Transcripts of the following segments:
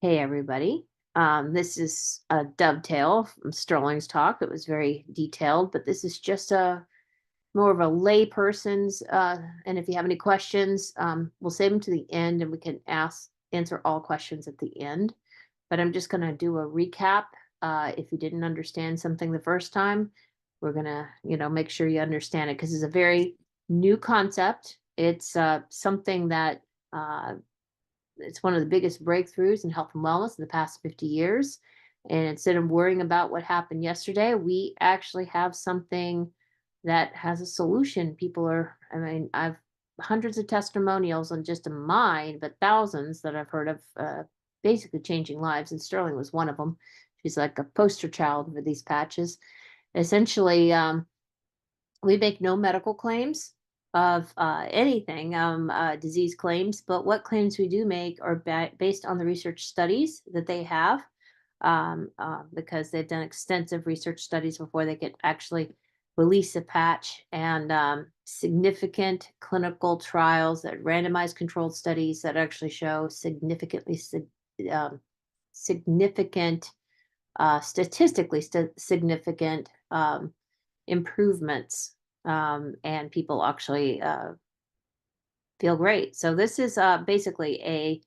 Hey, everybody. This is a dovetail from Sterling's talk. It was very detailed, but this is just a more of a layperson's. And if you have any questions, we'll save them to the end, and we can answer all questions at the end. But I'm just going to do a recap. If you didn't understand something the first time, we're gonna, make sure you understand it because it's a very new concept. It's something that uh, it's one of the biggest breakthroughs in health and wellness in the past 50 years. And instead of worrying about what happened yesterday, we actually have something that has a solution. I've hundreds of testimonials on just a mine, but thousands that I've heard of basically changing lives. And Sterling was one of them. She's like a poster child for these patches. Essentially, we make no medical claims of anything, disease claims, but what claims we do make are based on the research studies that they have, because they've done extensive research studies before they could actually release a patch and significant clinical trials that randomized controlled studies that actually show um, significant, statistically significant improvements, and people actually feel great. So this is basically a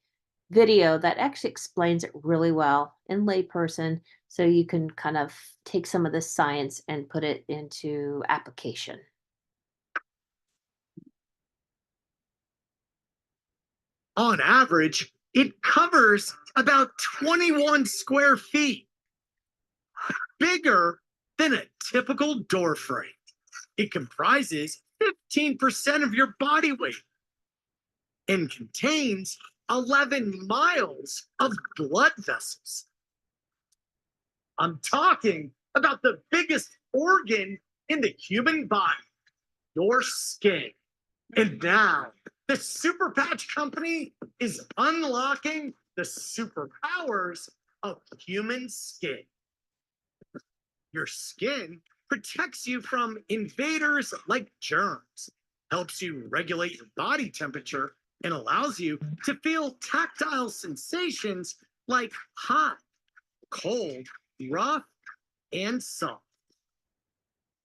video that actually explains it really well in layperson, so you can kind of take some of this science and put it into application. On average, it covers about 21 square feet, bigger than a typical door frame. It comprises 15% of your body weight and contains 11 miles of blood vessels. I'm talking about the biggest organ in the human body, your skin. And now the Super Patch Company is unlocking the superpowers of human skin. Your skin protects you from invaders like germs, helps you regulate your body temperature, and allows you to feel tactile sensations like hot, cold, rough, and soft.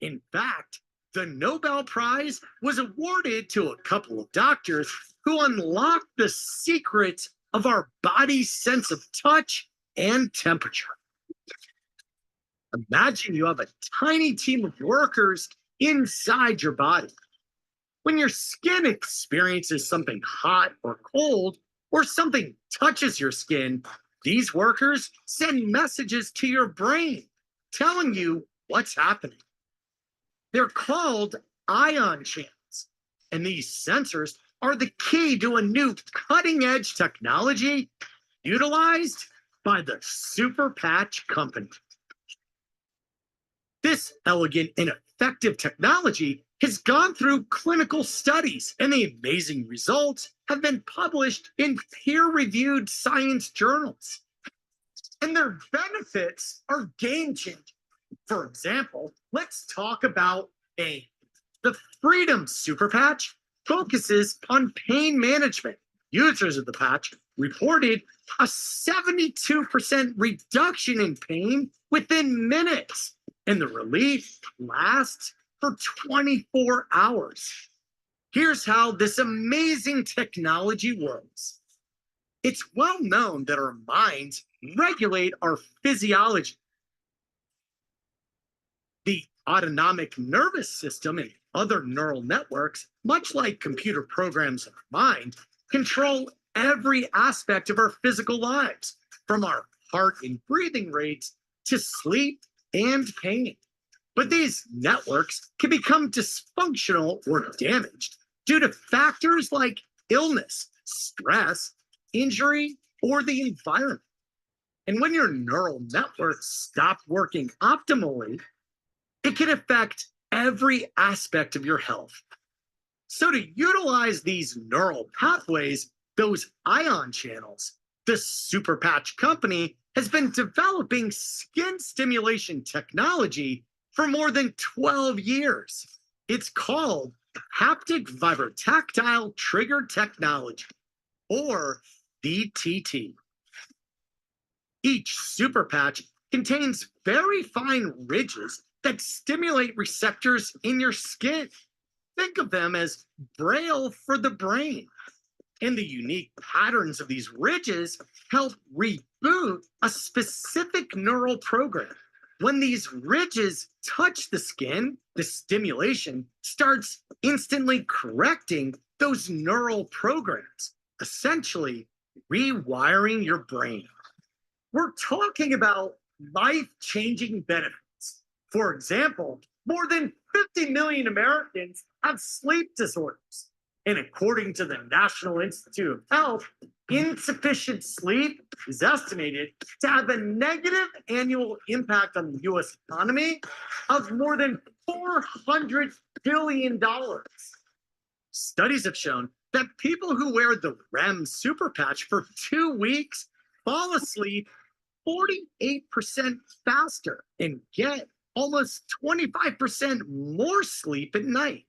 In fact, the Nobel Prize was awarded to a couple of doctors who unlocked the secret of our body's sense of touch and temperature. Imagine you have a tiny team of workers inside your body. When your skin experiences something hot or cold, or something touches your skin, these workers send messages to your brain telling you what's happening. They're called ion channels, and these sensors are the key to a new cutting edge technology utilized by the Super Patch Company. This elegant and effective technology has gone through clinical studies, and the amazing results have been published in peer reviewed science journals. And their benefits are game changing. For example, let's talk about pain. The Freedom Super Patch focuses on pain management. Users of the patch reported a 72% reduction in pain within minutes, and the relief lasts for 24 hours. Here's how this amazing technology works. It's well known that our minds regulate our physiology. The autonomic nervous system and other neural networks, much like computer programs in our mind, control every aspect of our physical lives, from our heart and breathing rates to sleep and pain. But these networks can become dysfunctional or damaged due to factors like illness, stress, injury, or the environment. And when your neural networks stop working optimally, it can affect every aspect of your health. So, to utilize these neural pathways, those ion channels, the Super Patch Company has been developing skin stimulation technology for more than 12 years. It's called haptic vibrotactile trigger technology, or VTT. Each super patch contains very fine ridges that stimulate receptors in your skin. Think of them as braille for the brain. And the unique patterns of these ridges help reboot a specific neural program. When these ridges touch the skin, the stimulation starts instantly correcting those neural programs, essentially rewiring your brain. We're talking about life changing benefits. For example, more than 50 million Americans have sleep disorders. And according to the National Institute of Health, insufficient sleep is estimated to have a negative annual impact on the US economy of more than $400 billion. Studies have shown that people who wear the REM super patch for 2 weeks fall asleep 48% faster and get almost 25% more sleep at night.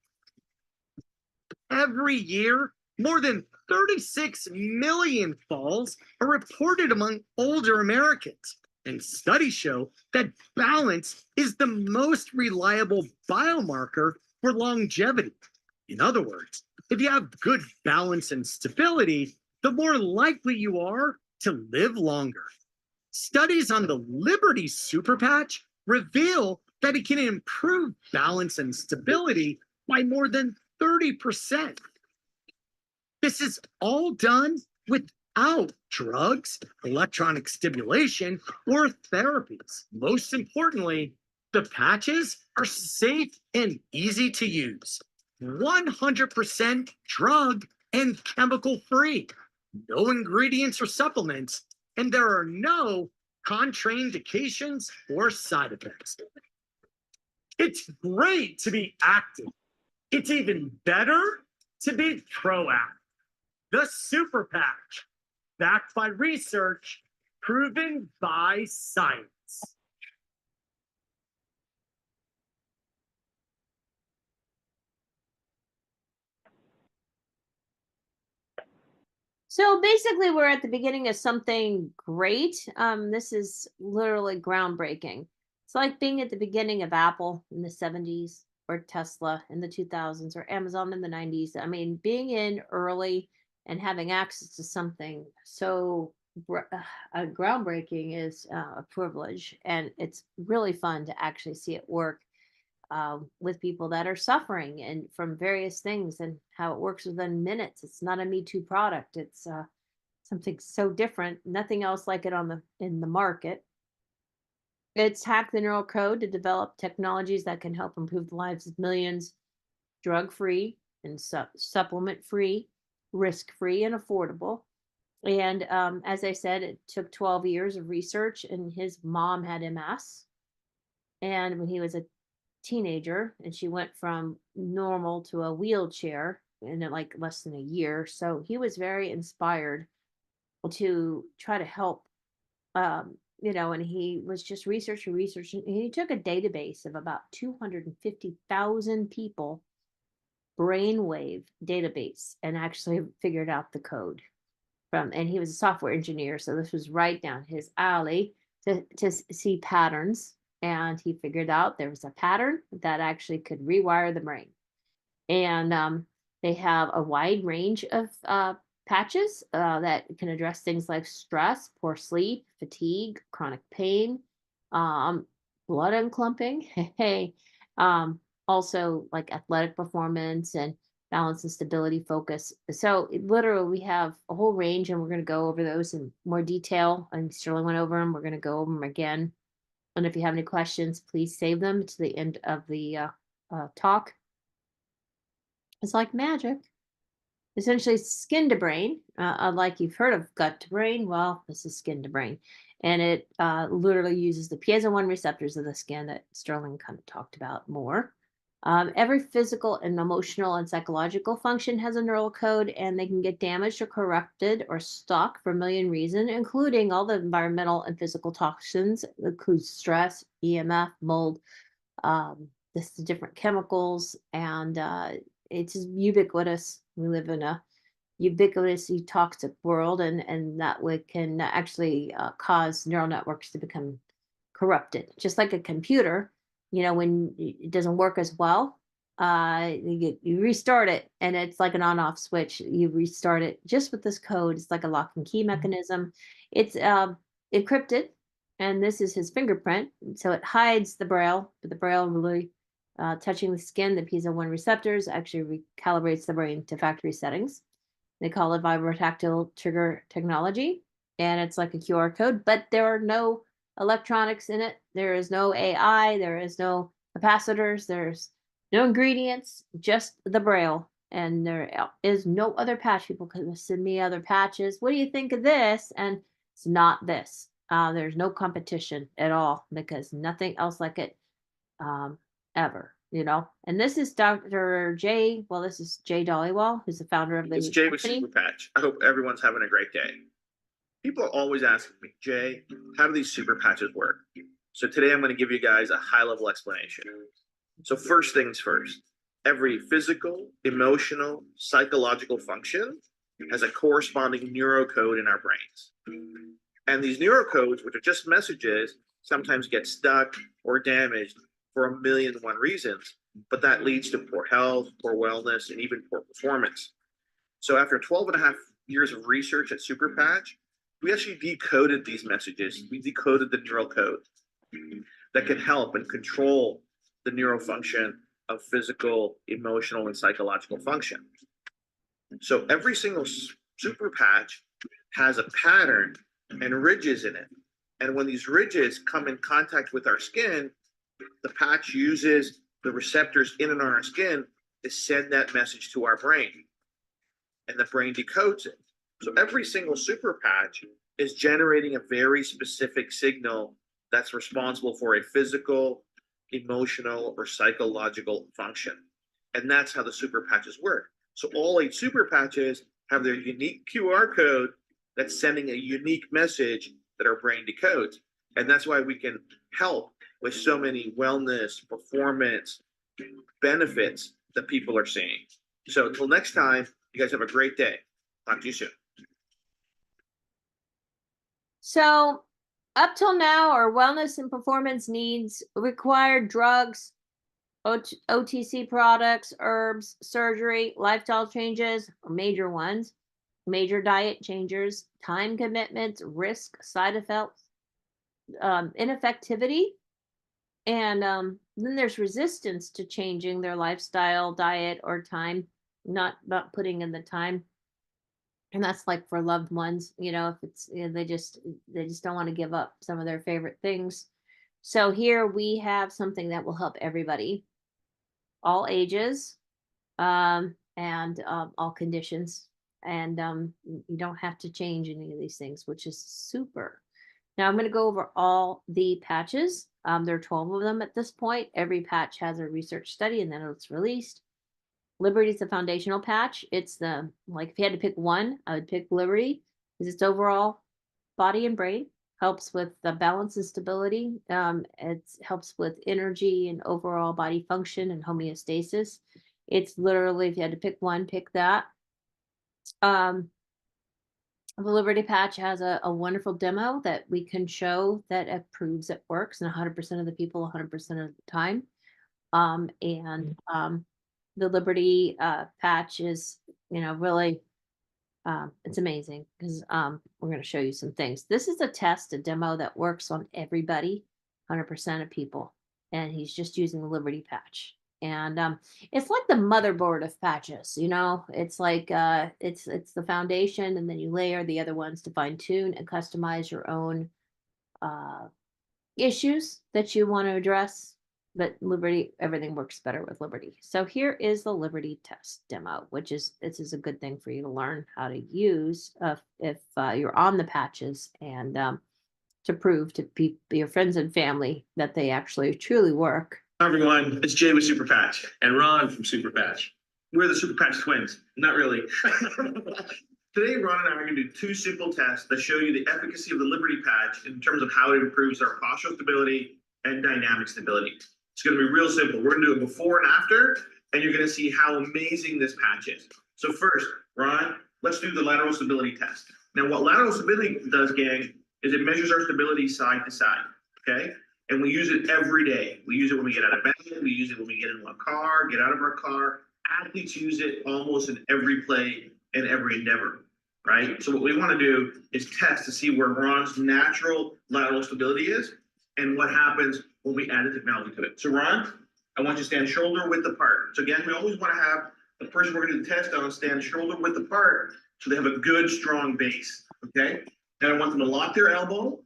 Every year, more than 36 million falls are reported among older Americans. And studies show that balance is the most reliable biomarker for longevity. In other words, if you have good balance and stability, the more likely you are to live longer. Studies on the Liberty Super Patch reveal that it can improve balance and stability by more than 30%. This is all done without drugs, electronic stimulation, or therapies. Most importantly, the patches are safe and easy to use. 100% drug and chemical free. No ingredients or supplements, and there are no contraindications or side effects. It's great to be active. It's even better to be proactive. The Super Patch, backed by research, proven by science. So basically, we're at the beginning of something great. This is literally groundbreaking. It's like being at the beginning of Apple in the 70s, or Tesla in the 2000s, or Amazon in the 90s. I mean, being in early and having access to something so groundbreaking is a privilege. And it's really fun to actually see it work with people that are suffering and from various things, and how it works within minutes. It's not a Me Too product. It's something so different. Nothing else like it on the in the market. It's hacked the neural code to develop technologies that can help improve the lives of millions, drug free and supplement free, risk free and affordable. And as I said, it took 12 years of research, and his mom had MS. And when he was a teenager, and she went from normal to a wheelchair in like less than a year. So he was very inspired to try to help, and he was just researching. And he took a database of about 250,000 people, brainwave database, and actually figured out the code and he was a software engineer. So this was right down his alley to see patterns. And he figured out there was a pattern that actually could rewire the brain. And they have a wide range of patches that can address things like stress, poor sleep, fatigue, chronic pain, um, blood unclumping, hey, also like athletic performance and balance and stability focus. So literally, we have a whole range, and we're going to go over those in more detail. And Sterling went over them. We're going to go over them again. And if you have any questions, please save them to the end of the talk. It's like magic. Essentially, skin to brain. Like you've heard of gut to brain. Well, this is skin to brain. And it literally uses the piezo 1 receptors of the skin that Sterling kind of talked about more. Every physical and emotional and psychological function has a neural code, and they can get damaged or corrupted or stuck for a million reasons, including all the environmental and physical toxins, includes stress, EMF, mold, this the different chemicals, and it's ubiquitous. We live in a ubiquitously toxic world, and that way can actually cause neural networks to become corrupted, just like a computer. When it doesn't work as well, you restart it, and it's like an on-off switch. You restart it just with this code. It's like a lock and key mechanism. It's encrypted, and this is his fingerprint, so it hides the braille, but the braille really touching the skin, the piezo-1 receptors actually recalibrates the brain to factory settings. They call it vibrotactile trigger technology, and it's like a QR code, but there are no electronics in it. There is no AI, there is no capacitors, there's no ingredients, just the braille. And there is no other patch. People can send me other patches. What do you think of this? And it's not this. There's no competition at all because nothing else like it um, ever. And this is Dr. Jay. Well, this is Jay Dollywall, who's the founder of It's the Jay with company. Super Patch. I hope everyone's having a great day. People are always asking me, Jay, how do these super patches work? So today I'm going to give you guys a high-level explanation. So first things first, every physical, emotional, psychological function has a corresponding neurocode in our brains. And these neurocodes, which are just messages, sometimes get stuck or damaged for 1,000,001 reasons, but that leads to poor health, poor wellness, and even poor performance. So after 12.5 years of research at Super Patch, we actually decoded these messages. We decoded the neural code that can help and control the neural function of physical, emotional, and psychological function. So every single Super Patch has a pattern and ridges in it. And when these ridges come in contact with our skin, the patch uses the receptors in and on our skin to send that message to our brain. And the brain decodes it. So every single super patch is generating a very specific signal that's responsible for a physical, emotional, or psychological function. And that's how the super patches work. So all 8 super patches have their unique QR code that's sending a unique message that our brain decodes. And that's why we can help with so many wellness, performance benefits that people are seeing. So until next time, you guys have a great day. Talk to you soon. So up till now, our wellness and performance needs required drugs, OTC products, herbs, surgery, lifestyle changes, or major ones, major diet changes, time commitments, risk, side effects, ineffectivity. And then there's resistance to changing their lifestyle, diet, or time, not putting in the time. And that's like for loved ones, if it's they just don't want to give up some of their favorite things. So here we have something that will help everybody, all ages, and all conditions, and you don't have to change any of these things, which is super. Now I'm going to go over all the patches. There are 12 of them at this point. Every patch has a research study, and then it's released. Liberty is the foundational patch. It's if you had to pick one, I would pick Liberty because it's overall body and brain, helps with the balance and stability. It helps with energy and overall body function and homeostasis. It's literally, if you had to pick one, pick that. The Liberty patch has a wonderful demo that we can show that it proves it works in 100% of the people 100% of the time. The Liberty patch is, really, it's amazing because we're going to show you some things. This is a demo that works on everybody, 100% of people. And he's just using the Liberty patch. And it's like the motherboard of patches, it's like it's the foundation, and then you layer the other ones to fine tune and customize your own issues that you want to address. But Liberty, everything works better with Liberty. So here is the Liberty test demo, this is a good thing for you to learn how to use if you're on the patches, and to prove to your friends and family that they actually truly work. Hi everyone, it's Jay with Super Patch and Ron from Super Patch. We're the Super Patch twins. Not really. Today, Ron and I are going to do 2 simple tests that show you the efficacy of the Liberty patch in terms of how it improves our postural stability and dynamic stability. It's going to be real simple. We're going to do it before and after, and you're going to see how amazing this patch is. So first, Ron, let's do the lateral stability test. Now, what lateral stability does, gang, is it measures our stability side to side, okay? And we use it every day. We use it when we get out of bed, we use it when we get into a car, get out of our car. Athletes use it almost in every play and every endeavor, right? So what we want to do is test to see where Ron's natural lateral stability is and what happens when we add a technology to it. So Ron, I want you to stand shoulder width apart. So again, we always want to have the person we're going to do the test on stand shoulder width apart so they have a good, strong base, okay? And I want them to lock their elbow,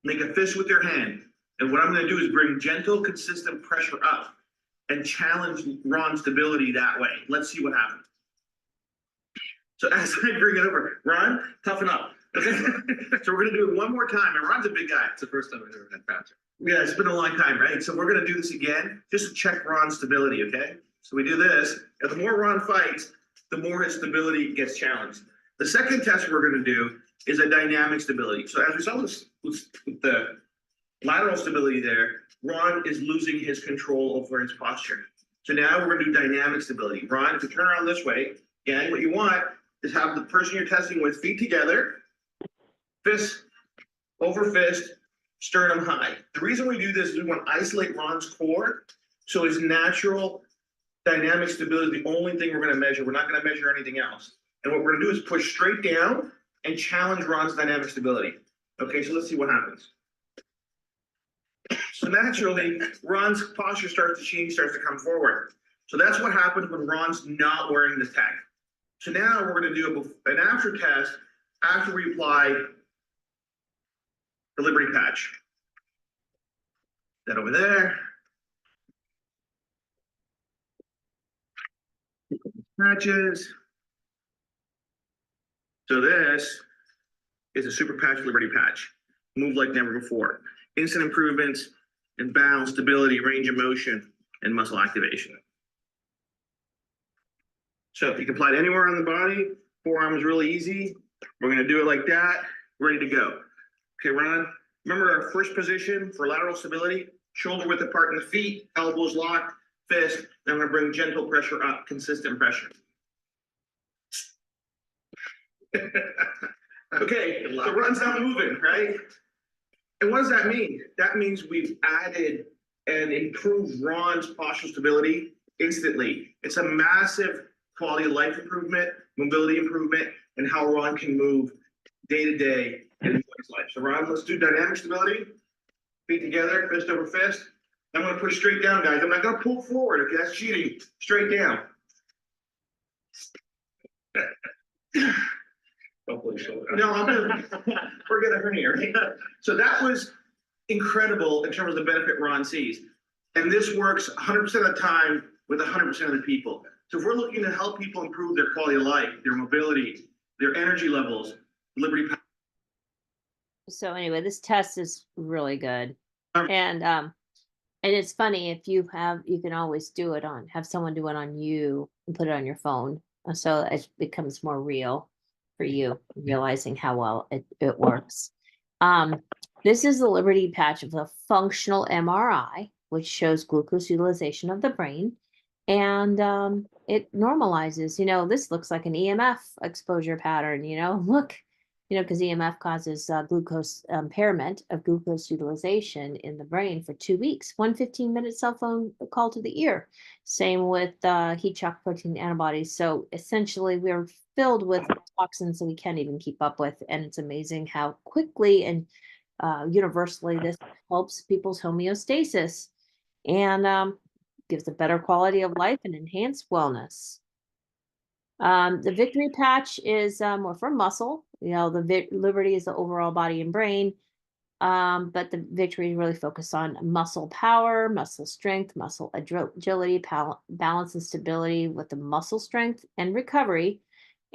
make a fist with their hand. And what I'm going to do is bring gentle, consistent pressure up and challenge Ron's stability that way. Let's see what happens. So as I bring it over, Ron, toughen up. Okay? So we're going to do it one more time. And Ron's a big guy. It's the first time I've ever had Patrick. Yeah, it's been a long time, right? So we're going to do this again just to check Ron's stability, okay? So we do this. And the more Ron fights, the more his stability gets challenged. The second test we're going to do is a dynamic stability. So as we saw with the lateral stability there, Ron is losing his control over his posture. So now we're going to do dynamic stability. Ron, if you turn around this way, again, what you want is have the person you're testing with feet together, fist over fist, sternum high. The reason we do this is we want to isolate Ron's core, so his natural dynamic stability is the only thing we're going to measure. We're not going to measure anything else. And what we're going to do is push straight down and challenge Ron's dynamic stability. Okay, so let's see what happens. So naturally, Ron's posture starts to change, starts to come forward. So that's what happens when Ron's not wearing this tag. So now we're going to do an after test after we apply the Liberty patch. That over there. Patches. So this is a super patch Liberty patch. Move like never before. Instant improvements in balance, stability, range of motion, and muscle activation. So you can apply it anywhere on the body. Forearm is really easy. We're going to do it like that. Ready to go. Okay, Ron, remember our first position for lateral stability? Shoulder width apart in the feet, elbows locked, fist. Then I'm going to bring gentle pressure up, consistent pressure. Okay, so Ron's not moving, right? And what does that mean? That means we've added and improved Ron's postural stability instantly. It's a massive quality of life improvement, mobility improvement, and how Ron can move day to day in his life. So Ron, let's do dynamic stability. Feet together, fist over fist. I'm going to push straight down, guys. I'm not going to pull forward. Okay, that's cheating. Straight down. No, we're gonna hernia, right? So that was incredible in terms of the benefit Ron sees. And this works 100% of the time with 100% of the people. So if we're looking to help people improve their quality of life, their mobility, their energy levels, Liberty. So anyway, this test is really good. And it's funny if you can always do it have someone do it on you and put it on your phone. So it becomes more real for you, realizing how well it works. This is the Liberty patch of the functional MRI, which shows glucose utilization of the brain. And it normalizes, this looks like an EMF exposure pattern, look, because EMF causes glucose impairment of glucose utilization in the brain for 2 weeks, 1 15-minute cell phone call to the ear. Same with heat shock protein antibodies. So essentially we're filled with toxins that we can't even keep up with. And it's amazing how quickly and universally this helps people's homeostasis and gives a better quality of life and enhanced wellness. The Victory patch is more for muscle. The Liberty is the overall body and brain, but the Victory is really focused on muscle power, muscle strength, muscle agility, balance and stability with the muscle strength and recovery.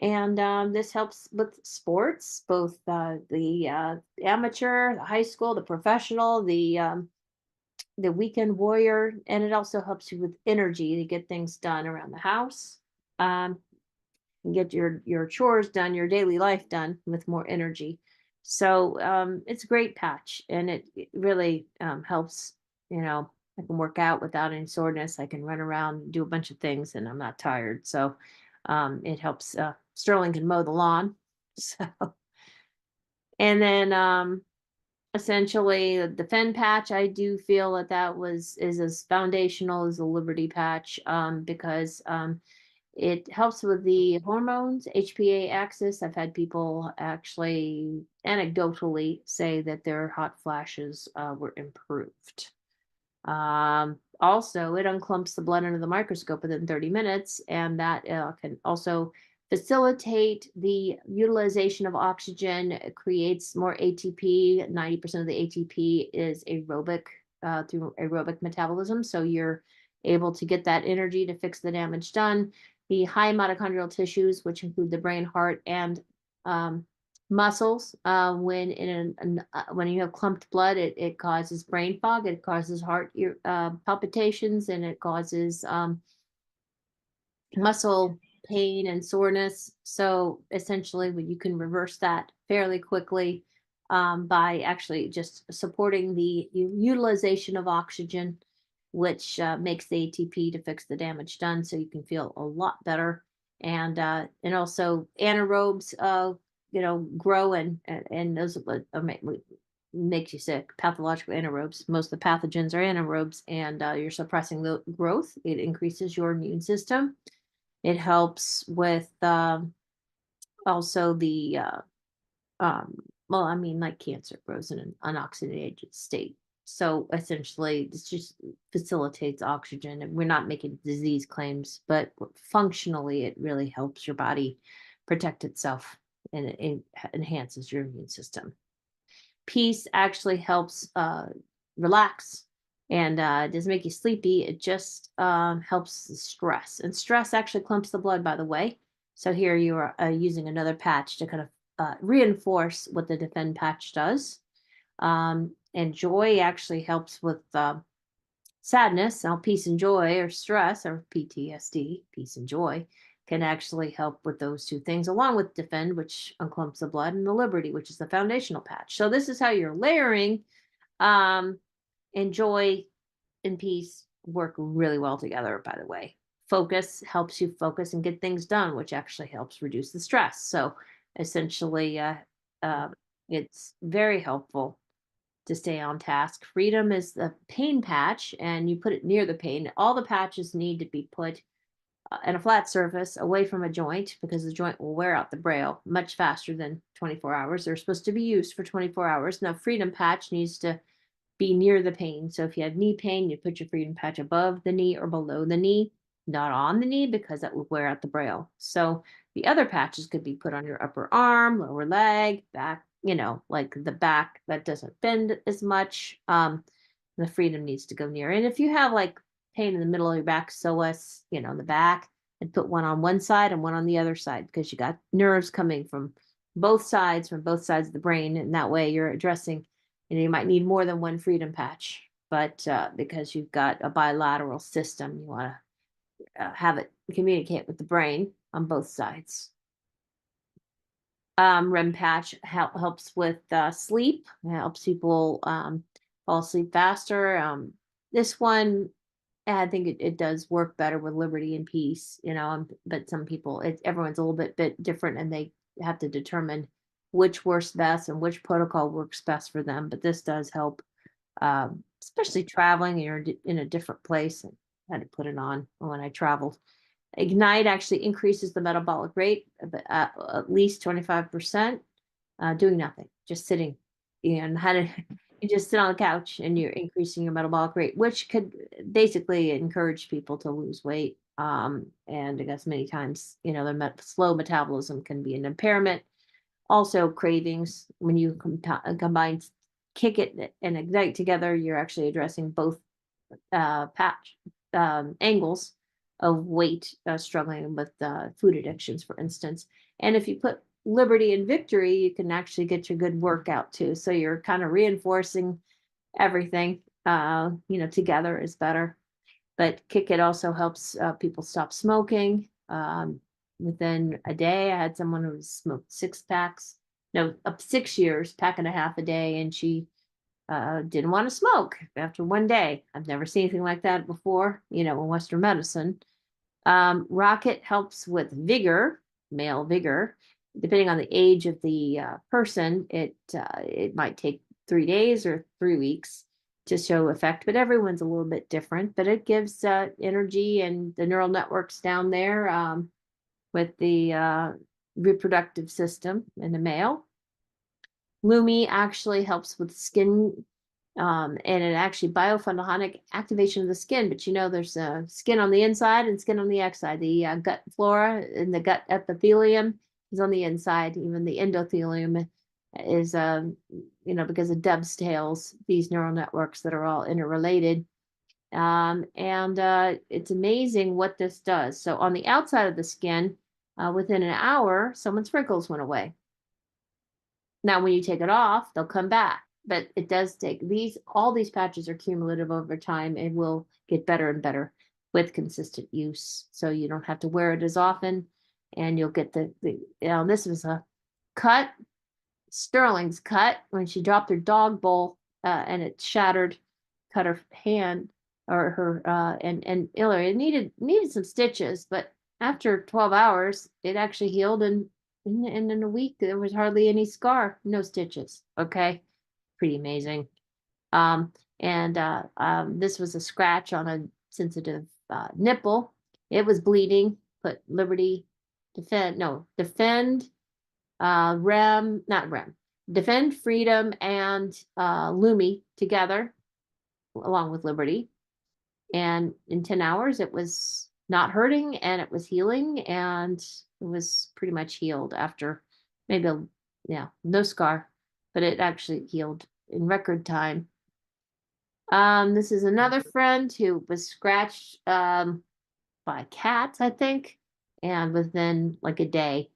And this helps with sports, both the amateur, the high school, the professional, the weekend warrior, and it also helps you with energy to get things done around the house. Get your chores done, your daily life done with more energy. So it's a great patch, and it really helps. I can work out without any soreness. I can run around, do a bunch of things, and I'm not tired. So it helps Sterling can mow the lawn. So, and then essentially the Defend patch, I do feel that is as foundational as the Liberty patch, because it helps with the hormones, HPA axis. I've had people actually anecdotally say that their hot flashes were improved. Also, it unclumps the blood under the microscope within 30 minutes, and that can also facilitate the utilization of oxygen. It creates more ATP. 90% of the ATP is aerobic through aerobic metabolism. So you're able to get that energy to fix the damage done. The high mitochondrial tissues, which include the brain, heart, and muscles, when when you have clumped blood, it causes brain fog, it causes heart palpitations, and it causes muscle pain and soreness. So essentially, you can reverse that fairly quickly by actually just supporting the utilization of oxygen, which makes the ATP to fix the damage done. So you can feel a lot better, and also anaerobes, grow and those makes you sick. Pathological anaerobes. Most of the pathogens are anaerobes, and you're suppressing the growth. It increases your immune system. It helps with also the like cancer grows in an unoxygenated state. So essentially, this just facilitates oxygen. And we're not making disease claims, but functionally, it really helps your body protect itself, and it enhances your immune system. Peace actually helps relax, and it doesn't make you sleepy. It just helps the stress, and stress actually clumps the blood, by the way. So here you are using another patch to kind of reinforce what the Defend patch does. And joy actually helps with sadness. Now, peace and joy, or stress, or PTSD, peace and joy, can actually help with those two things, along with Defend, which unclumps the blood, and the Liberty, which is the foundational patch. So this is how you're layering. And joy and peace work really well together, by the way. Focus helps you focus and get things done, which actually helps reduce the stress. So essentially, it's very helpful to stay on task. Freedom is the pain patch, and you put it near the pain. All the patches need to be put in a flat surface away from a joint, because the joint will wear out the braille much faster than 24 hours. They're supposed to be used for 24 hours. Now, Freedom patch needs to be near the pain. So if you have knee pain, you put your Freedom patch above the knee or below the knee, not on the knee, because that would wear out the braille. So the other patches could be put on your upper arm, lower leg, back, like the back that doesn't bend as much. The Freedom needs to go near. And if you have like pain in the middle of your back, psoas, in the back, and put one on one side and one on the other side, because you got nerves coming from both sides of the brain. And that way you're addressing, you might need more than one Freedom patch, but because you've got a bilateral system, you want to have it communicate with the brain on both sides. REM patch helps with sleep. It helps people fall asleep faster. This one, I think it does work better with Liberty and Peace, but some people, everyone's a little bit different, and they have to determine which works best and which protocol works best for them. But this does help, especially traveling. You're in a different place. I had to put it on when I traveled. Ignite actually increases the metabolic rate at least 25%, doing nothing, just sitting. And you just sit on the couch and you're increasing your metabolic rate, which could basically encourage people to lose weight. And I guess many times, their slow metabolism can be an impairment. Also, cravings. When you combine Kick It and Ignite together, you're actually addressing both angles of weight, struggling with food addictions, for instance. And if you put Liberty and Victory, you can actually get your good workout too. So you're kind of reinforcing everything, together is better. But Kick It also helps people stop smoking. Within a day, I had someone who smoked 6 years, pack and a half a day, and she didn't want to smoke after one day. I've never seen anything like that before, in Western medicine. Rocket helps with vigor. male vigor. Depending on the age of the person, it might take 3 days or 3 weeks to show effect, but everyone's a little bit different. But it gives energy and the neural networks down there with the reproductive system in the male. Lumi actually helps with skin, and it actually biophotonic activation of the skin. But you know, there's skin on the inside and skin on the outside. The gut flora and the gut epithelium is on the inside. Even the endothelium is, because it dovetails these neural networks that are all interrelated. And it's amazing what this does. So on the outside of the skin, within an hour, someone's wrinkles went away. Now, when you take it off, they'll come back, but it does take all these patches are cumulative over time and will get better and better with consistent use. So you don't have to wear it as often, and you'll get this was a cut, Sterling's cut when she dropped her dog bowl, and it shattered, cut her hand or her, and Hillary, it needed some stitches, but after 12 hours, it actually healed, and in a week there was hardly any scar, no stitches. Okay, pretty amazing. This was a scratch on a sensitive nipple. It was bleeding. Put Liberty Defend Defend Freedom and Lumi together along with Liberty, and in 10 hours it was not hurting and it was healing, and it was pretty much healed after maybe no scar, but it actually healed in record time. This is another friend who was scratched by cats, I think, and within like a day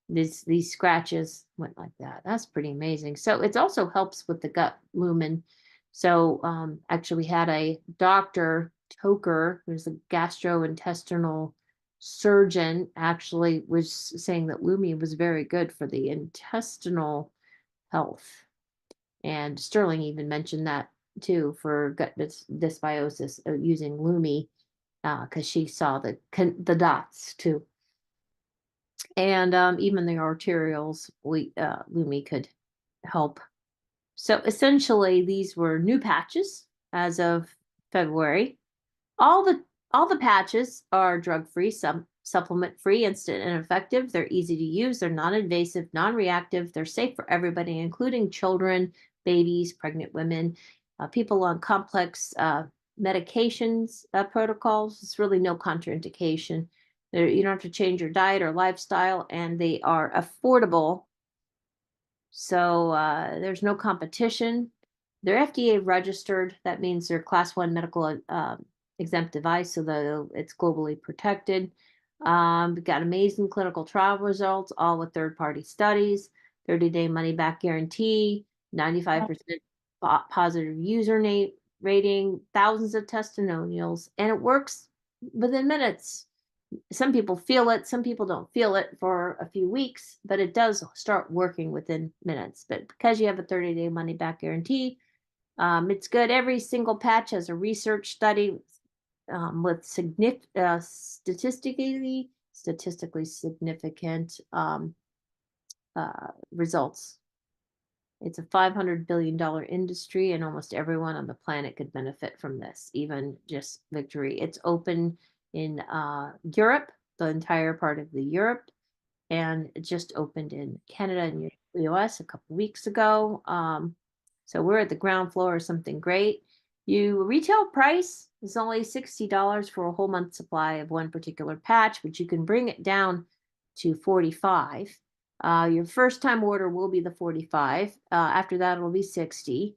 these scratches went like that. That's pretty amazing. So it also helps with the gut lumen. So actually we had a Dr. Toker, who's a gastrointestinal surgeon, actually was saying that Lumi was very good for the intestinal health. And Sterling even mentioned that too for gut dysbiosis, using Lumi, because she saw the dots too. And even the arterials, Lumi could help. So essentially, these were new patches as of February. All the patches are drug-free, supplement-free, instant and effective. They're easy to use. They're non-invasive, non-reactive. They're safe for everybody, including children, babies, pregnant women, people on complex medications protocols. It's really no contraindication. You don't have to change your diet or lifestyle, and they are affordable. So there's no competition. They're FDA registered. That means they're class 1 medical exempt device, so it's globally protected. We've got amazing clinical trial results, all with third-party studies, 30-day money-back guarantee, 95% positive user rating, thousands of testimonials, and it works within minutes. Some people feel it, some people don't feel it for a few weeks, but it does start working within minutes. But because you have a 30-day money-back guarantee, it's good. Every single patch has a research study with statistically significant results. It's a $500 billion industry, and almost everyone on the planet could benefit from this, even just Victory. It's open in Europe, the entire part of the Europe, and it just opened in Canada and the US a couple weeks ago. So we're at the ground floor of something great. Retail price is only $60 for a whole month supply of one particular patch, but you can bring it down to $45. Your first time order will be the $45. After that, it'll be $60.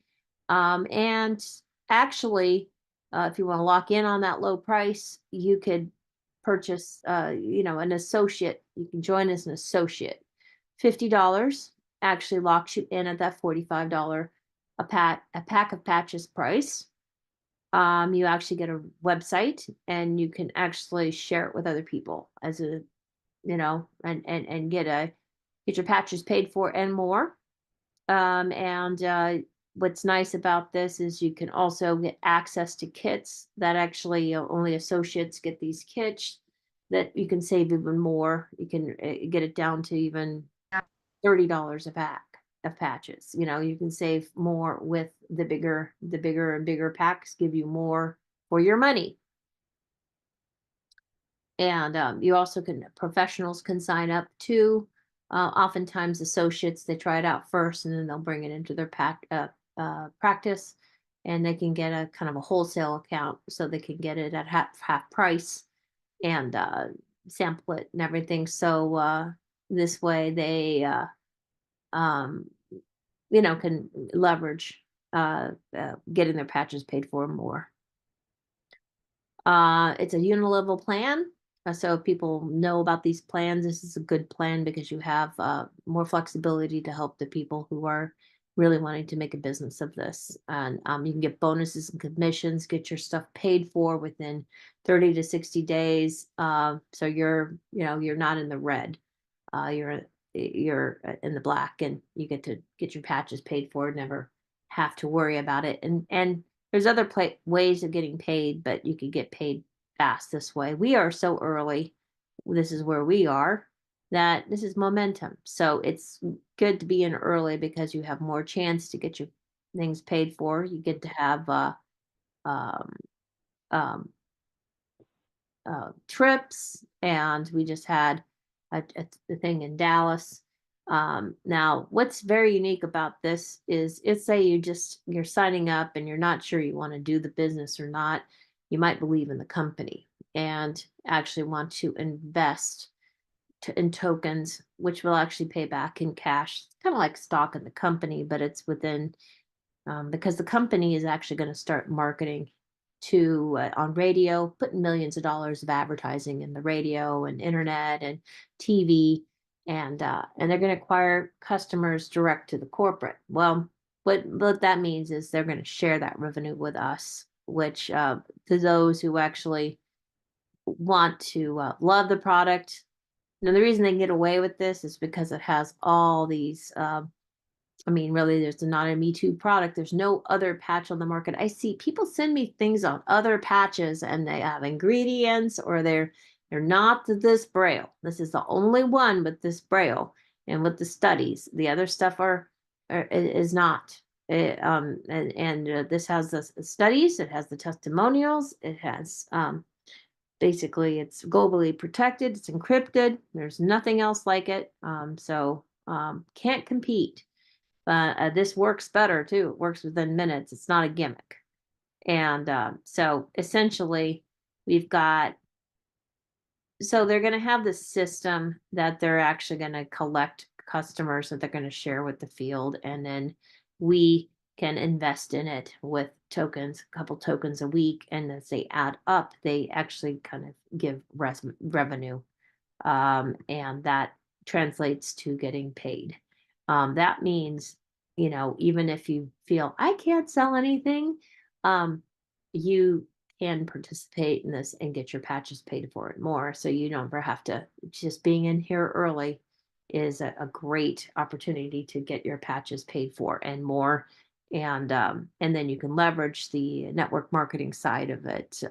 And actually, if you want to lock in on that low price, you could purchase, an associate. You can join as an associate. $50 actually locks you in at that $45 a pack of patches price. You actually get a website, and you can actually share it with other people as a, and get your patches paid for and more. What's nice about this is you can also get access to kits that actually only associates get these kits. that you can save even more. You can get it down to even $30 a pack of patches. You know, you can save more with the bigger and bigger packs give you more for your money. And you also can, professionals can sign up too. Oftentimes associates, they try it out first and then they'll bring it into their practice, and they can get a kind of a wholesale account so they can get it at half price and sample it and everything. So this way they um, you know, can leverage getting their patches paid for more. It's a unilevel plan. So if people know about these plans, this is a good plan because you have more flexibility to help the people who are really wanting to make a business of this. And you can get bonuses and commissions, get your stuff paid for within 30 to 60 days. So you're, you know, you're not in the red. You're in the black, and you get to get your patches paid for, never have to worry about it. And there's other ways of getting paid, but you could get paid fast this way. We are so early. This is where we are, that this is momentum. So it's good to be in early because you have more chance to get your things paid for. You get to have um, um, trips, and we just had a thing in Dallas. Now, what's very unique about this is, it's say you're signing up and you're not sure you want to do the business or not. You might believe in the company and actually want to invest in tokens, which will actually pay back in cash. It's kind of like stock in the company, but it's within because the company is actually going to start marketing to on radio, putting millions of dollars of advertising in the radio and internet and TV, and they're going to acquire customers direct to the corporate. Well, what that means is they're going to share that revenue with us, which to those who actually want to love the product. Now, the reason they can get away with this is because it has all these I mean, really, there's not a Me Too product. There's no other patch on the market. I see people send me things on other patches, and they have ingredients, or they're not this braille. This is the only one with this braille and with the studies. The other stuff is not. This has the studies. It has the testimonials. It has basically, it's globally protected. It's encrypted. There's nothing else like it. So can't compete. This works better too. It works within minutes. It's not a gimmick. And so essentially, we've got, so they're going to have this system that they're actually going to collect customers that they're going to share with the field. And then we can invest in it with tokens, a couple tokens a week. And as they add up, they actually kind of give revenue. And that translates to getting paid. That means, you know, even if you feel I can't sell anything, you can participate in this and get your patches paid for it more. So you don't ever have to, just being in here early is a great opportunity to get your patches paid for and more. And then you can leverage the network marketing side of it,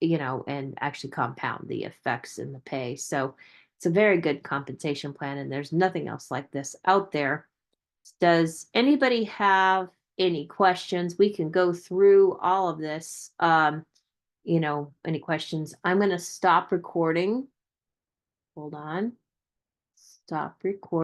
you know, and actually compound the effects in the pay. So it's a very good compensation plan, and there's nothing else like this out there. Does anybody have any questions? We can go through all of this. You know, any questions? I'm going to stop recording. Hold on. Stop recording.